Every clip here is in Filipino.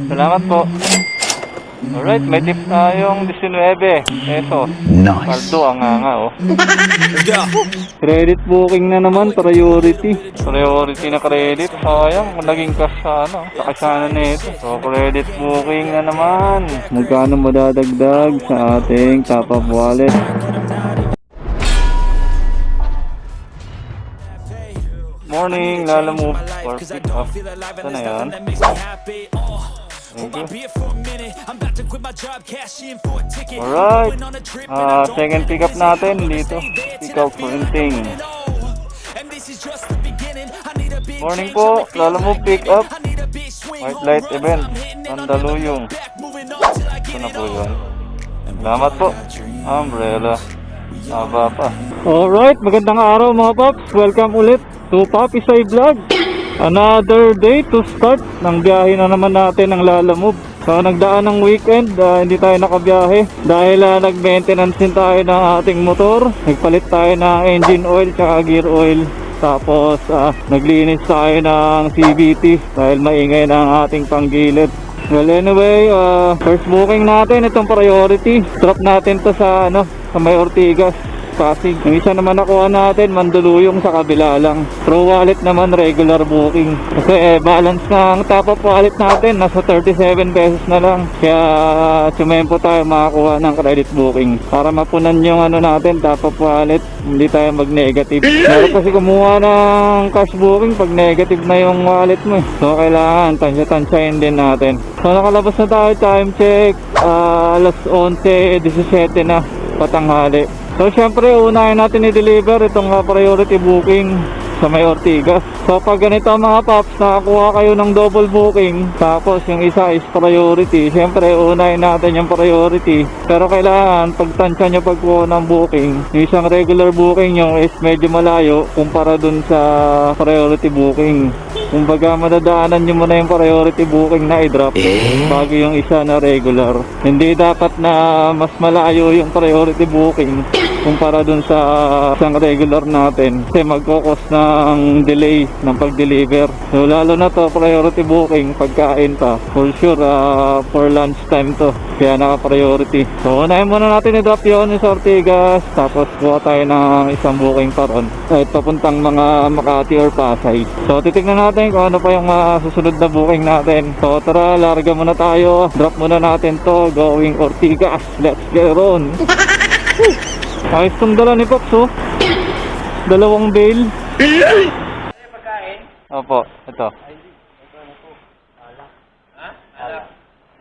Salamat po. Alright, may tip tayong 19 pesos. Nice. Paldo ang nga oh. Let's go. Credit booking na naman, priority. Priority na credit. Sayang, kung naging cash sa ano, sa kasana nito. So, credit booking na naman. Magkano madadagdag sa ating top up wallet? Morning, Lala Move for pick up. Ito na yan. Thank you. Alright. Second pick up natin dito. Pick up printing. Morning po, Lala Move pick up. White light event. Mandaluyong. Ito na po yun. Salamat po. Umbrella. Haba pa. Alright, magandang araw mga paps. Welcome ulit to Papi Say Vlog. Another day to start ng biyahe na naman natin ng Lala Move. So nagdaan ng weekend, hindi tayo nakabiyahe dahil nag-maintenance din tayo ng ating motor. Nagpalit tayo ng engine oil tsaka gear oil. Tapos naglinis tayo ng CVT dahil maingay na ang ating panggilid. Well anyway, first booking natin itong priority. Drop natin to sa sa May Ortigas, Pasig. Yung isa naman nakuha natin, Mandaluyong sa kabila lang. Through wallet naman, regular booking. Kasi balance ng top up wallet natin, nasa 37 pesos na lang. Kaya sumempo tayo makakuha ng credit booking. Para mapunan yung natin, top up wallet, hindi tayo mag-negative. Meron kasi kumuha ng cash booking pag negative na yung wallet mo. So kailangan, tansya-tansyahin din natin. So nakalabas na tayo, time check, alas 11:17 na, patanghali. So syempre unahin natin i-deliver itong priority booking sa May Ortigas. So pag ganito mga paps, nakakuha kayo ng double booking, tapos yung isa is priority, syempre unahin natin yung priority. Pero kailangan pagtansya nyo pagkuha ng booking, yung isang regular booking yung is medyo malayo kumpara dun sa priority booking. Kumbaga madadaanan nyo muna yung priority booking na i-drop bago yung isa na regular. Hindi dapat na mas malayo yung priority booking kumpara dun sa isang regular natin, kasi magkukos ng delay ng pag-deliver. So lalo na to priority booking, pagkain pa, for sure for lunch time to, kaya naka-priority. So unahin muna natin i-drop yun sa Ortigas, tapos kuha tayo ng isang booking pa ron kahit papuntang mga Makati or Pasay. So titignan natin kung ano pa yung susunod na booking natin. So tara, larga muna tayo, drop muna natin to, going Ortigas. Let's get on. Ayos tong dala ni Pops, oh. Dalawang bale. Pagkain? Opo, ito. Ha? Alak.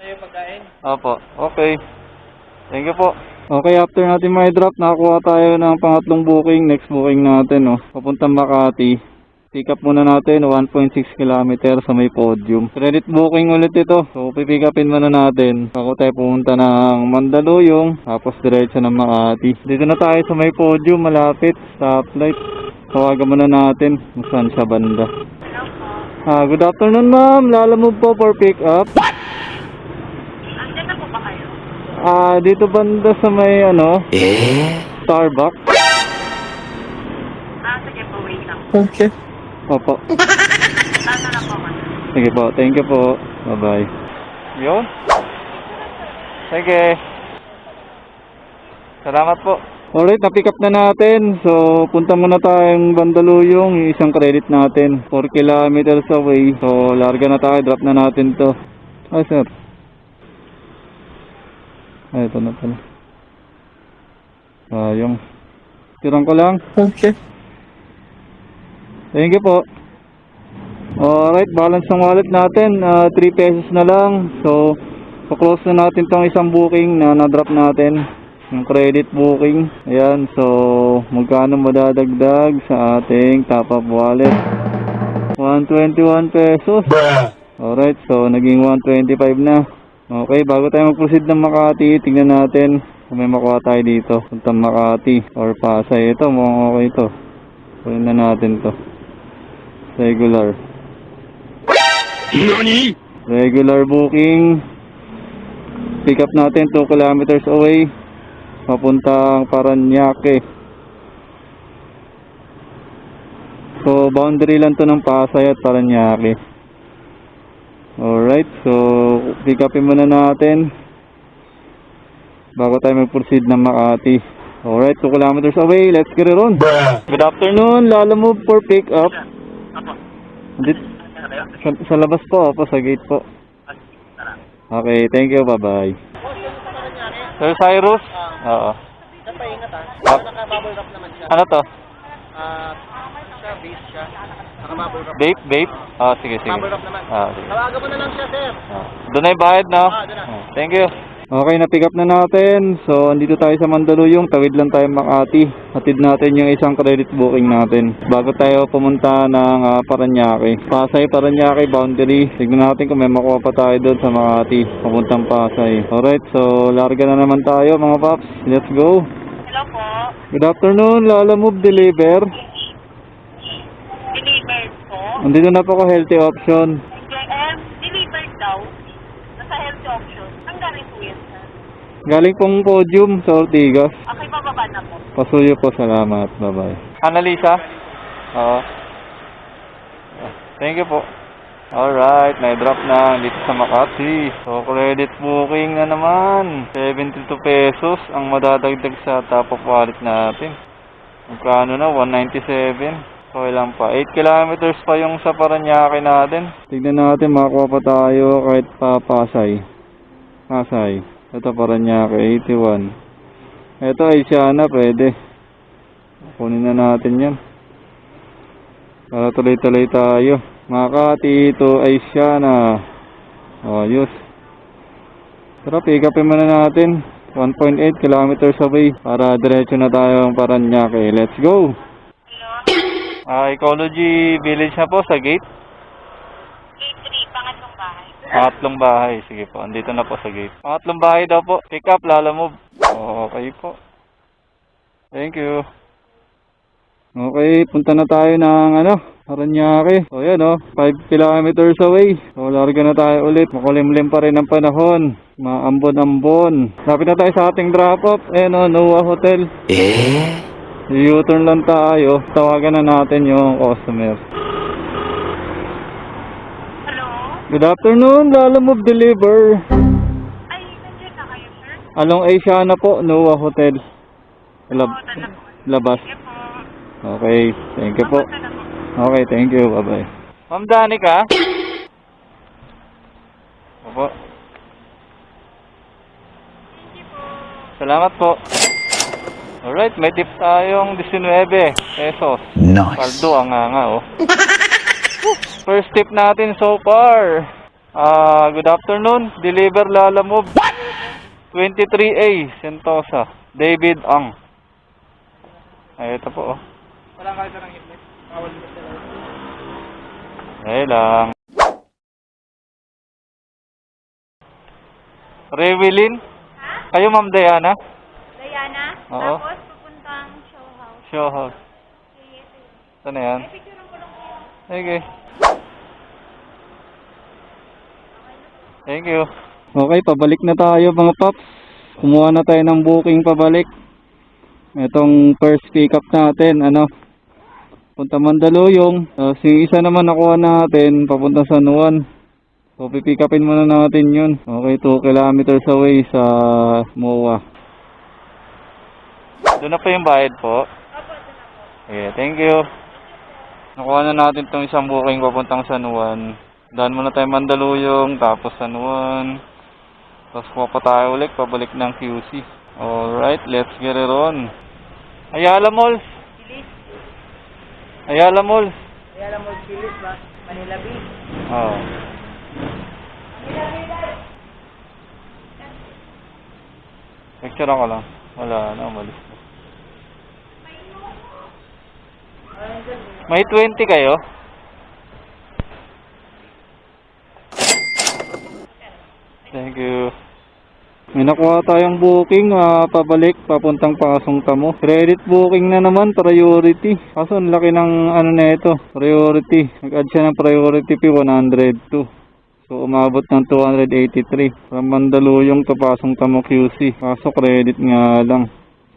Sa'yo pagkain? Opo, okay. Thank you po. Okay, after natin may drop, nakakuha tayo ng pangatlong booking. Next booking natin, oh. Papuntang Makati. Pick up muna natin 1.6 km sa may podium. Credit booking ulit ito. So pipick upin muna natin. Ako tayo pumunta ng Mandaluyong, tapos diretso ng Makati. Dito na tayo sa may podium, malapit. Stoplight. Tawagan muna natin kung saan sa banda. Good afternoon ma'am. Lala Move po for pick up. Andiyan na po ba kayo? Dito banda sa may Starbucks. Sige po, wait lang. Okay. Opo. Tata na po ako. Sige po, thank you po. Bye-bye. Yun. Sige. Salamat po. Alright, na-pick up na natin. So, punta muna tayong Mandaluyong, yung isang credit natin. 4 kilometers away. So, larga na tayo. Drop na natin to. Sir. Ito na pala. Yung tirang ko lang. Okay. Thank you po. Alright, balance ng wallet natin 3 pesos na lang. So close na natin tong isang booking na na-drop natin, yung credit booking. Ayan, so magkano madadagdag sa ating top up wallet? 121 pesos. Alright, so naging 125 na. Okay, bago tayo mag-proceed ng Makati, tingnan natin kung may makuha tayo dito. Puntang Makati or Pasay. Ito, mukhang okay ito. Kunin na natin to. Regular. Nani? Regular booking. Pick up natin 2 kilometers away. Papuntang Paranaque. So boundary lang to ng Pasay at Paranaque. Alright, so pick upin muna natin bago tayo mag-proceed ng Makati. Alright, 2 kilometers away, let's get it on. Good afternoon, Lalamove for pick up. Dito, sa labas po, sa gate po. Okay, thank you, bye-bye. Sir Cyrus? Oo. Napaingat Naka-bubble wrap naman siya. Ano to? Siya, base siya. Naka-bubble wrap. Vape? Sige. Bubble wrap naman. Sige. Tawagan mo na lang siya, sir. Doon na yung bayad, no? Doon na. Thank you. Okay, na-pick up na natin. So, andito tayo sa Mandaluyong. Tawid lang tayo Makati. Hatid natin yung isang credit booking natin bago tayo pumunta ng Paranaque. Pasay, Paranaque, boundary. Tignan natin kung may makuha pa tayo doon sa Makati. Papuntang Pasay. Alright, so larga na naman tayo mga paps. Let's go. Hello po. Good afternoon, Lalamove Deliver. Delivered po. Andito na po ko healthy option. Delivered daw. Nasa health option. Ang galing po yan, sir. Galing pong podium sa Ortigas. Okay, bababa na po. Pasuyo po, salamat. Bye-bye. Annalisa? Oo. Thank you po. Alright, na-drop na dito sa Makati. So, credit booking na naman. 72 pesos ang madadagdag sa top of wallet natin. Magkano na? 197. Okay lang pa. 8 kilometers pa yung sa Paranaque natin. Tignan natin, makakuha pa tayo kahit pa Pasay. Ito Paranaque, 81. Ito ay siya na, pwede. Kunin na natin yan. Para tuloy-tuloy tayo. Makati to ay siya na. Ayos. Tara, pick upin muna natin. 1.8 kilometers away. Para diretso na tayo Paranaque. Let's go! Ecology Village na po sa gate. Gate 3, pangatlong bahay. Pangatlong bahay. Sige po, andito na po sa gate. Pangatlong bahay daw po. Pick up, Lalamove. Okay po. Thank you. Okay, punta na tayo ng Paranaque. So yan 5 kilometers away. So larga na tayo ulit. Makulimlim pa rin ang panahon. Maambon-ambon. Lapit na tayo sa ating drop-off. Noah Hotel. U-turn lang tayo. Tawagan na natin yung customer. Hello? Good afternoon, Lalamove Deliver. Ay, nandiyan na kayo, sir? Along Asiana po, Noah Hotel. Pumunta na po. Labas. Sige po. Okay, thank you po. Pumunta na po. Okay, thank you. Bye-bye. Ma'am Danica? Opo. Salamat po. Alright, may tip tayong 19 pesos. Nice. Paldo ang nga. First tip natin so far. Good afternoon. Deliver Lalamove. 23A, Sentosa. David Ang. Ito po. Walang kahit ng hipnet. Bawal mo sila. Lang. Rewilin? Kayo, Ma'am Diana? Diana? Oo. Tapos pupuntang show house. Show house. Saan na yan? Sige. Thank you. Okay, pabalik na tayo mga paps. Kumuha na tayo ng booking pabalik. Itong first pick up natin, punta Mandaluyong. Tapos yung isa naman nakuha natin, papunta San Juan. So pipick upin muna natin yun. Okay, 2 kilometers away sa MOA. Doon na pa yung bayad po. Okay, thank you. Nakuha na natin itong isang booking papuntang San Juan. Daan muna tayo Mandaluyong, tapos San Juan. Tapos kuha pa tayo ulit, pabalik ng QC. Alright, let's get it on. Ayala Malls. Ayala Malls. Kaya lang mo kilis ba? Manila Beach. Oo. Picture ako lang. Wala na, umalis na. May 20 kayo? Thank you. May nakuha tayong booking, pabalik, papuntang Pasong Tamo. Credit booking na naman, priority. Kaso ang laki ng na ito, priority. Nag-add siya ng priority fee, 102. So umabot ng 283. From Mandaluyong to Pasong Tamo QC. Kaso credit nga lang.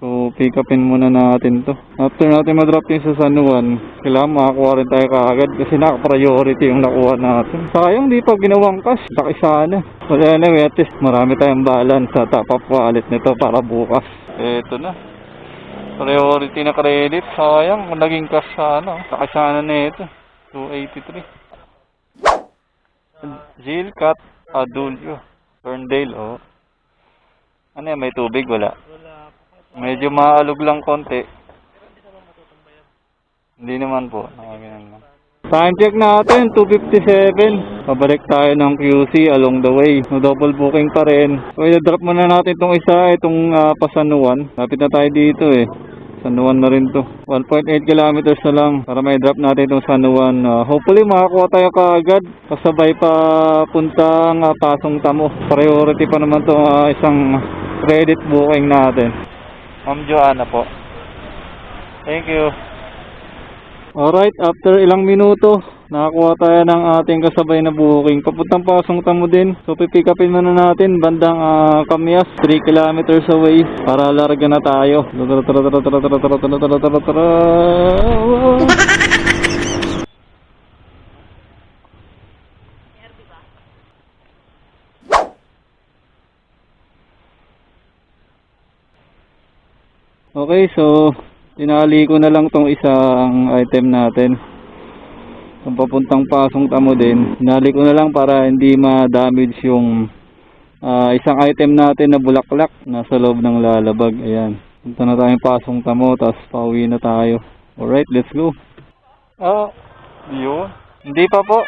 So, pick upin muna natin to. After natin ma-drop yung sa San Juan, kailangan makakuha rin tayo kaagad kasi naka-priority yung nakuha natin. Sayang di pa ginawang cash. Laki sana. But anyway, at least marami tayong balance sa top up wallet nito para bukas. Eto na. Priority na credit. Sayang kung naging cash sana. Laki sana na ito. 283. Zilcat Adulio. Ferndale, oh. Ano yan, may tubig? Wala. Medyo maalog lang konti. Hindi naman po. Nakaganan lang. Time check natin, 2:57. Pabalik tayo ng QC along the way. No double booking pa rin. So, i-drop muna natin itong isa, itong San Juan. Lapit na tayo dito eh. San Juan na rin to. 1.8 kilometers na lang para may drop natin itong San Juan. Hopefully makakuha tayo kaagad. Kasabay pa puntang Pasong Tamo. Priority pa naman to isang credit booking natin. Ma'am Joanna po. Thank you. Alright, after ilang minuto, nakakuha tayo ng ating kasabay na booking. Papuntang Pasong Tamo din. So, pipick upin muna natin bandang Camias, 3 kilometers away para larga na tayo. Okay, so tinali ko na lang tong isang item natin. Kung papuntang Pasong Tamo din, tinali ko na lang para hindi ma-damage yung isang item natin na bulaklak nasa loob ng lalabag. Ayan. Punta na tayong Pasong Tamo, tapos pauwi na tayo. Alright, let's go. Yun. Hindi pa po.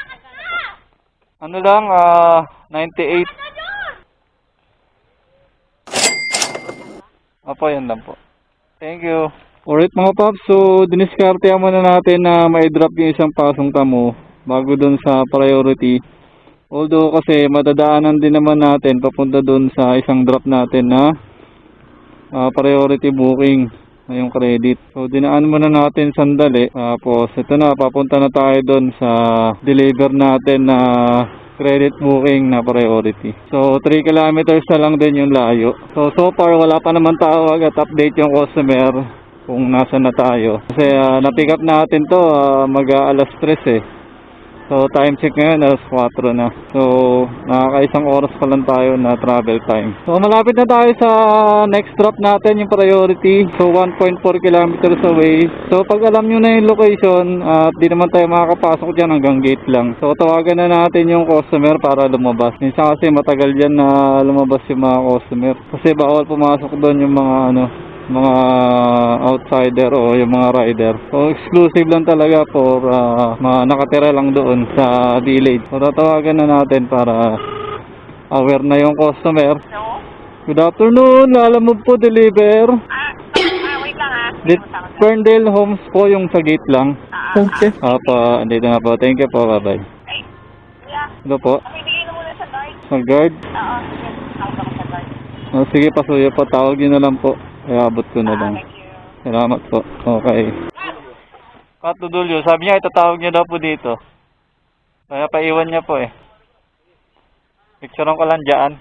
Ano lang, 98. Opo, yan lang po. Thank you. Alright mga paps, so diniskarte muna natin na may drop yung isang Pasong Tamo bago dun sa priority. Although kasi madadaanan din naman natin papunta dun sa isang drop natin na priority booking na yung credit. So dinaan muna natin sandali. Tapos ito na, papunta na tayo dun sa deliver natin na credit booking na priority. So 3 kilometers na lang din yung layo. So far wala pa naman tawag at update yung customer kung nasa na tayo. Kasi na-pick up natin to mag-alas 3 eh. So time check ngayon alas 4 na. So nakakaisang oras pa lang tayo na travel time. So malapit na tayo sa next drop natin, yung priority. So 1.4 kilometers away. So pag alam nyo na yung location at di naman tayo makakapasok dyan, hanggang gate lang. So tawagan na natin yung customer para lumabas. Minsan kasi matagal dyan na lumabas yung mga customer. Kasi bawal pumasok doon yung mga outsider o yung mga rider. So exclusive lang talaga for nakatira lang doon sa village. So tatawagan na natin para aware na yung customer. No? Good afternoon, Lalamove po deliver. Wait lang Ferndale Homes po, yung sa gate lang. Okay. Apa, andito na po. Thank you po, bye bye. Ay, kuya, Ano po? pakibigay na muna sa guard. Sa guard? Oo, sige. Tawag ako sa guard. Sige, pasuyo po. Tawag yun na lang po. Kaya abot ko na lang. Thank you. Salamat po. Okay. Katudulyo, sabi niya itatawag niya daw po dito. Kaya paiwan niya po eh. Picturean ko lang dyan.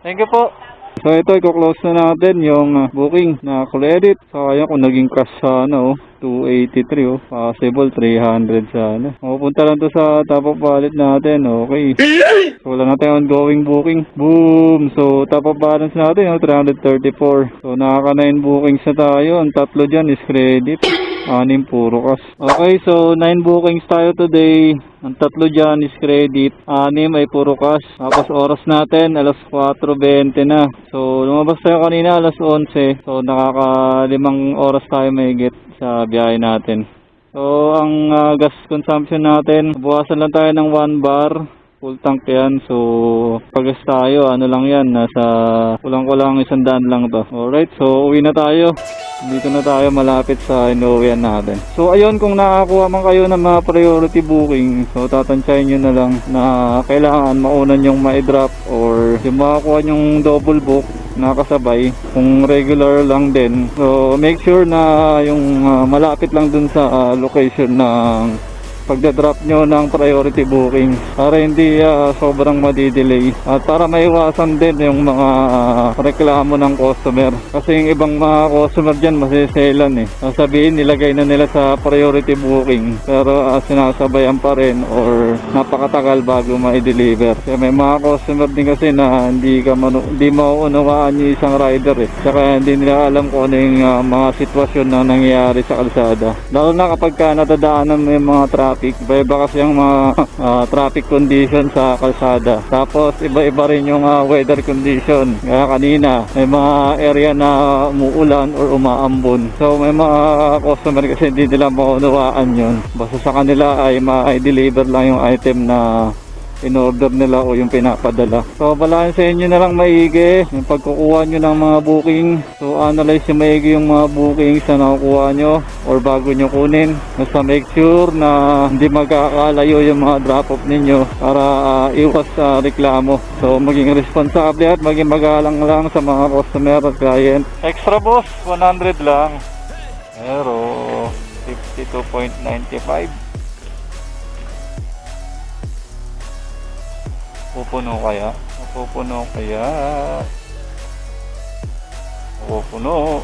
Thank you po. So ito, i-close na natin yung booking na credit. So ayan kung naging cash sana 283 possible 300 sana. Pupunta lang to sa top of wallet natin. Okay. So wala na tayong ongoing booking. Boom! So top of balance natin 334. So nakaka 9 bookings na tayo. Ang tatlo dyan is credit. 6 puro cash. Okay, so 9 bookings tayo today. Ang tatlo dyan is credit. 6 ay puro cash. Tapos oras natin alas 4:20 na. So lumabas tayo kanina alas 11. So nakaka 5 oras tayo mahigit sa biyahe natin. So ang gas consumption natin, buwasan lang tayo ng 1 bar. Full tank yan. So pag-gas tayo, ano lang yan, nasa kulang-kulang 100 lang to. Alright, so uwi na tayo. Dito na tayo malapit sa inuwian natin. So ayun, kung nakakuha man kayo ng mga priority booking, so tatansyahin nyo na lang na kailangan maunan yung ma-drop or yung makakuha yung double book na kasabay kung regular lang din. So make sure na yung malapit lang dun sa location ng pagdadrop nyo ng priority booking para hindi sobrang madidelay at para maiwasan din yung mga reklamo ng customer. Kasi yung ibang mga customer dyan masiselan sasabihin nilagay na nila sa priority booking pero sinasabayan pa rin or napakatagal bago ma-deliver. Kaya may mga customer din kasi na hindi mauunawaan yung isang rider saka hindi nila alam kung ano yung mga sitwasyon na nangyayari sa kalsada, lalo na kapag nadadaanan mo yung mga traffic. Iba-iba kasi yung mga traffic condition sa kalsada, tapos iba-iba rin yung weather condition. Kaya kanina may mga area na umuulan or umaambon, so may mga customer kasi hindi nila maunawaan yun. Basta sa kanila ay ma-deliver lang yung item na in-order nila o yung pinapadala. So balaan sa inyo na lang maigi yung pagkukuha nyo ng mga booking. So analyze yung maigi yung mga bookings na nakukuha nyo or bago nyo kunin. Basta make sure na hindi magkakalayo yung mga drop off ninyo para iwas sa reklamo. So maging responsable at maging magalang lang sa mga customer at client. Extra boss, 100 lang. Pero 52.95. Pupuno kaya? Pupuno kaya? Pupuno.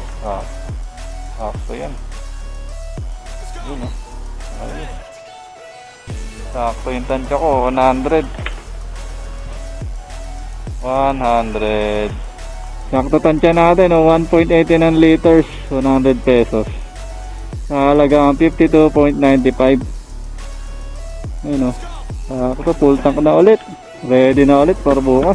Sakto yan. Yun ayos. Sakto yung tansya ko. 100. Sakto tansya natin. 1.89 liters. 100 pesos. Halagang 52.95. Yun sakto. Full tank na ulit. Ready na ulit para bukas.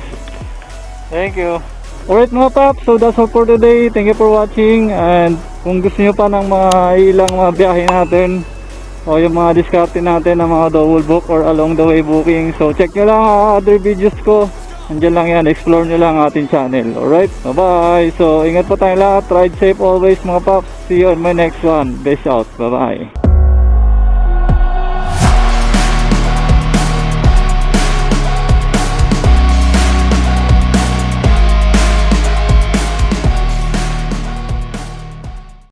Thank you. Alright mga paps, so that's all for today. Thank you for watching. And kung gusto nyo pa ng mga ilang mga biyahe natin o yung mga diskarte natin ng mga double book or along the way booking, so check nyo lang other videos ko. Andiyan lang yan, explore nyo lang ating channel. Alright, bye bye. So ingat po tayong lahat. Ride safe always mga paps. See you on my next one. Best out. Bye bye.